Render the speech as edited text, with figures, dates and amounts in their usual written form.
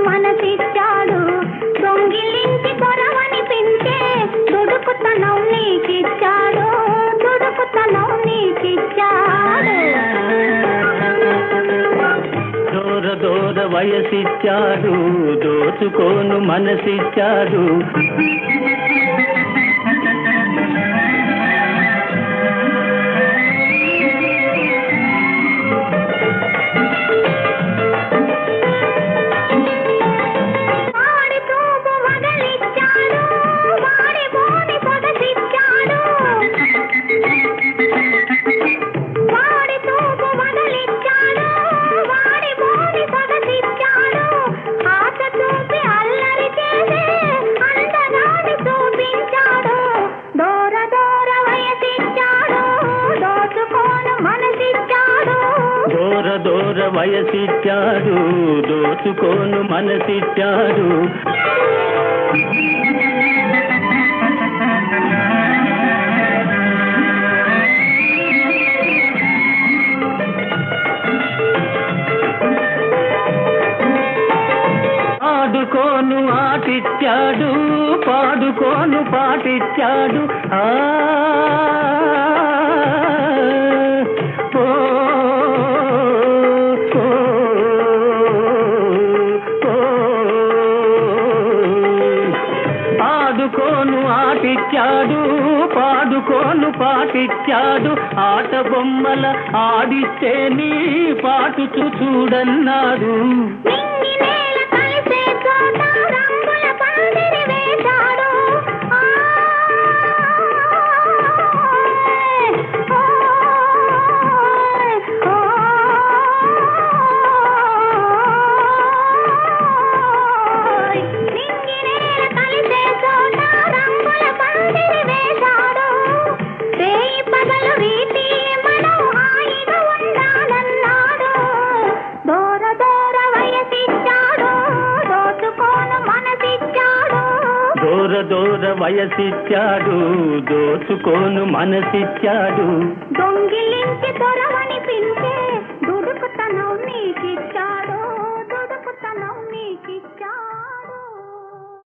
మనసిచ్చాడు దొంగిలించి దొరవనిపించే దుడుకుతనం నీకిచ్చాడు దుడుకుతనం నీకిచ్చాడు దూర దూర వయసిచ్చాడు దోచుకోను మనసిచ్చాడు దూర వయసిచ్చాడు దోచుకోను మనసిచ్చాడు ఆడుకోను ఆటిచ్చాడు పాడుకోను పాటిచ్చాడు ఆడుకోను ఆటిచ్చాడు పాడుకోను పాటిచ్చాడు ఆట బొమ్మల ఆడిస్తే నీ పాటు చూడన్నాడు దూర దూర వయసిచ్చాడు దోచుకోను మనసిచ్చాడు దొంగిలించి దొరవనిపించే దుడుకుతనం నీకిచ్చాడు